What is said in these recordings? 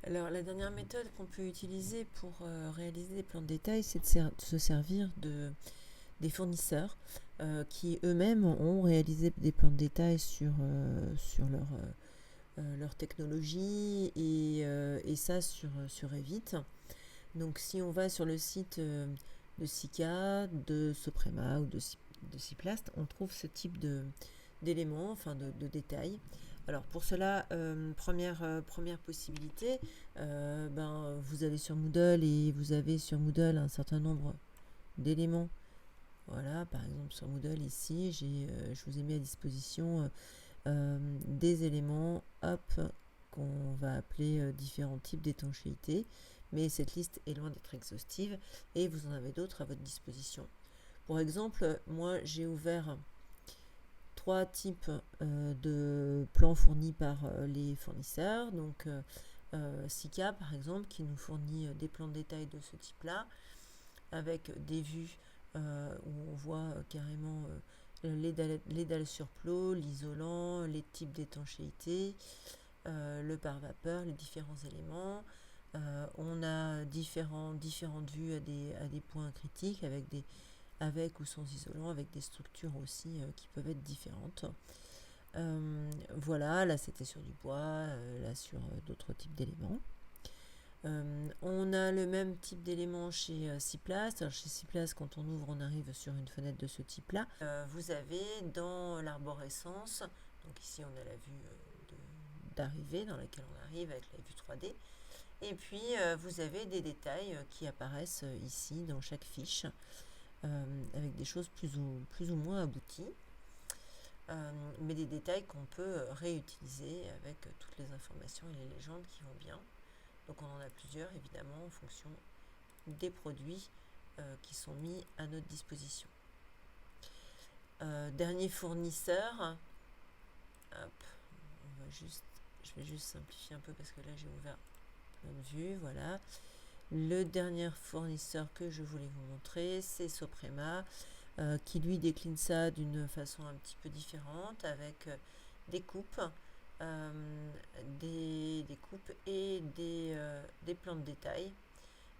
Alors, la dernière méthode qu'on peut utiliser pour réaliser des plans de détail, c'est de se servir des fournisseurs qui eux-mêmes ont réalisé des plans de détail sur leur technologie et ça sur Revit. Donc, si on va sur le site de Sika, de Soprema ou de Ciplast, on trouve ce type d'éléments, enfin de détails. Alors pour cela, première possibilité, vous allez sur Moodle et vous avez sur Moodle un certain nombre d'éléments. Voilà, par exemple sur Moodle ici, je vous ai mis à disposition des éléments, hop, qu'on va appeler différents types d'étanchéité, mais cette liste est loin d'être exhaustive et vous en avez d'autres à votre disposition. Pour exemple, moi j'ai ouvert trois types de plans fournis par les fournisseurs. Donc Sika par exemple qui nous fournit des plans de détail de ce type là avec des vues où on voit carrément les dalles sur plot, l'isolant, les types d'étanchéité, le pare-vapeur, les différents éléments. On a différentes vues à des points critiques avec ou sans isolant, avec des structures aussi qui peuvent être différentes. Voilà, là c'était sur du bois, là sur d'autres types d'éléments. On a le même type d'éléments chez Ciplast. Alors chez Ciplast, quand on ouvre, on arrive sur une fenêtre de ce type-là. Vous avez dans l'arborescence, donc ici on a la vue d'arrivée dans laquelle on arrive avec la vue 3D. Et puis vous avez des détails qui apparaissent ici dans chaque fiche, avec des choses plus ou moins abouties. Mais des détails qu'on peut réutiliser avec toutes les informations et les légendes qui vont bien. Donc on en a plusieurs évidemment en fonction des produits qui sont mis à notre disposition. Dernier fournisseur, hop, je vais juste simplifier un peu parce que là j'ai ouvert plein de vues, voilà. Le dernier fournisseur que je voulais vous montrer, c'est Soprema, qui lui décline ça d'une façon un petit peu différente avec des coupes. Des coupes et des plans de détail.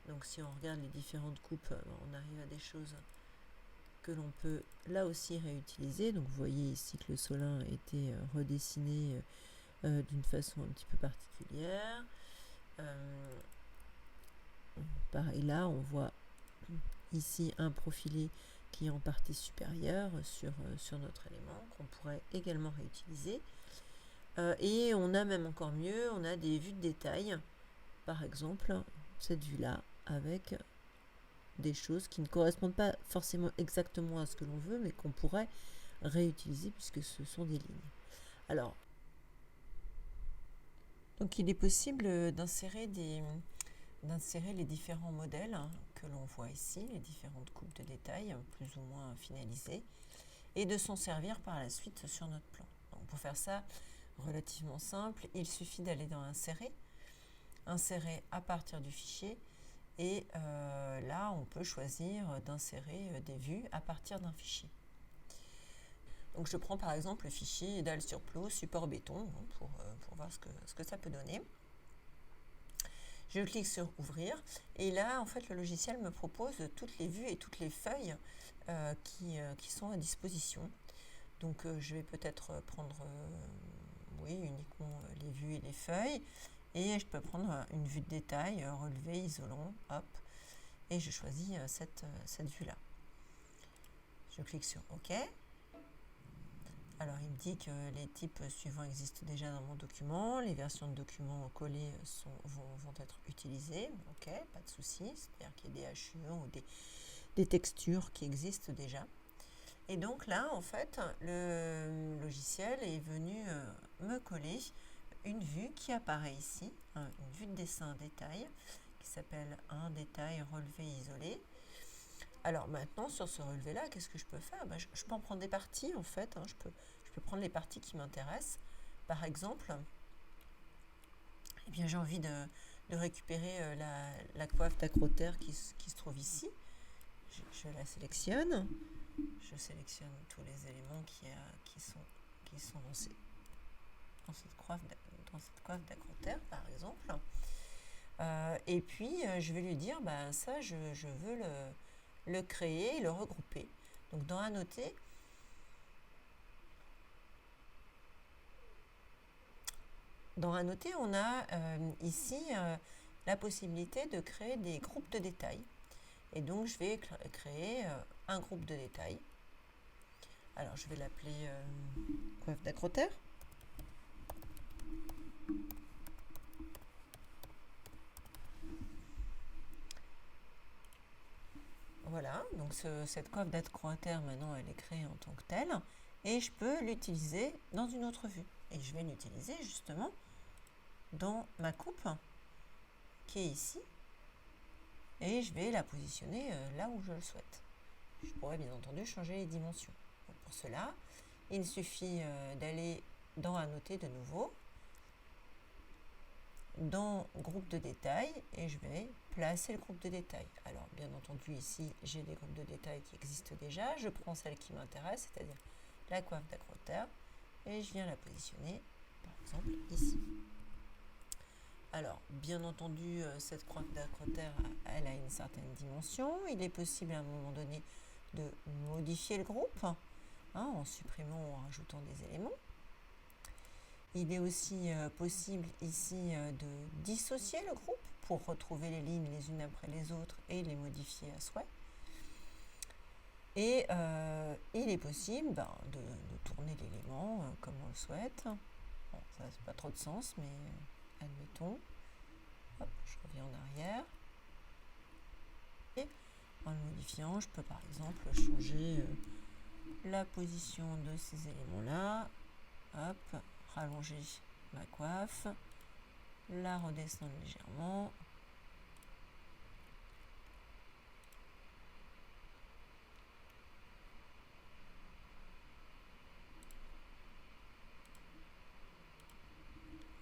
Donc si on regarde les différentes coupes, on arrive à des choses que l'on peut là aussi réutiliser. Donc vous voyez ici que le solin a été redessiné d'une façon un petit peu particulière. Pareil là, on voit ici un profilé qui est en partie supérieure sur notre élément qu'on pourrait également réutiliser. Et on a même encore mieux, on a des vues de détail, par exemple cette vue-là, avec des choses qui ne correspondent pas forcément exactement à ce que l'on veut, mais qu'on pourrait réutiliser puisque ce sont des lignes. Alors, donc il est possible d'insérer les différents modèles que l'on voit ici, les différentes coupes de détails plus ou moins finalisées, et de s'en servir par la suite sur notre plan. Donc pour faire ça, relativement simple, il suffit d'aller dans insérer à partir du fichier et là on peut choisir d'insérer des vues à partir d'un fichier. Donc je prends par exemple le fichier dalle sur plot support béton pour voir ce que ça peut donner. Je clique sur ouvrir et là en fait le logiciel me propose toutes les vues et toutes les feuilles qui sont à disposition. Donc je vais peut-être prendre uniquement les vues et les feuilles et je peux prendre une vue de détail, relevé, isolant, hop, et je choisis cette vue là. Je clique sur OK. Alors il me dit que les types suivants existent déjà dans mon document, les versions de documents collés vont être utilisées, OK, pas de souci, c'est-à-dire qu'il y a des hachures ou des textures qui existent déjà. Et donc là, en fait, le logiciel est venu me coller une vue qui apparaît ici, une vue de dessin détail, qui s'appelle un détail relevé isolé. Alors maintenant, sur ce relevé-là, qu'est-ce que je peux faire ? Je peux en prendre des parties, en fait. Je peux prendre les parties qui m'intéressent. Par exemple, eh bien, j'ai envie de récupérer la coiffe d'accroterre qui se trouve ici. Je la sélectionne. Je sélectionne tous les éléments qui sont dans cette coiffe d'accroterre, par exemple. Et puis, je vais lui dire, ben, ça, je veux le créer, le regrouper. Donc, dans Annoter, on a ici la possibilité de créer des groupes de détails. Et donc, je vais créer un groupe de détails. Alors, je vais l'appeler coiffe d'accroteur. Voilà, donc cette coiffe d'accroteur, maintenant, elle est créée en tant que telle. Et je peux l'utiliser dans une autre vue. Et je vais l'utiliser justement dans ma coupe qui est ici. Et je vais la positionner là où je le souhaite. Je pourrais bien entendu changer les dimensions. Donc pour cela, il suffit d'aller dans Annoter de nouveau, dans groupe de détails, et je vais placer le groupe de détails. Alors bien entendu ici j'ai des groupes de détails qui existent déjà, je prends celle qui m'intéresse, c'est-à-dire la coiffe d'accroteur, et je viens la positionner par exemple ici. Alors bien entendu cette coiffe d'accroteur elle a une certaine dimension, il est possible à un moment donné de modifier le groupe en supprimant ou en rajoutant des éléments. Il est aussi possible ici de dissocier le groupe pour retrouver les lignes les unes après les autres et les modifier à souhait. Et il est possible de tourner l'élément comme on le souhaite. Bon, ça n'a pas trop de sens, mais admettons. Hop, je reviens en arrière. Et en le modifiant, je peux par exemple changer la position de ces éléments-là. Hop, rallonger ma coiffe, la redescendre légèrement.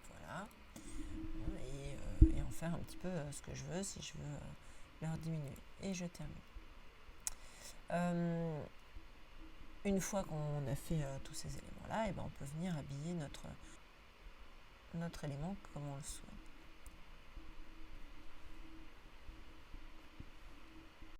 Voilà. Et en faire un petit peu ce que je veux, si je veux leur diminuer. Et je termine. Une fois qu'on a fait tous ces éléments-là, on peut venir habiller notre élément comme on le souhaite.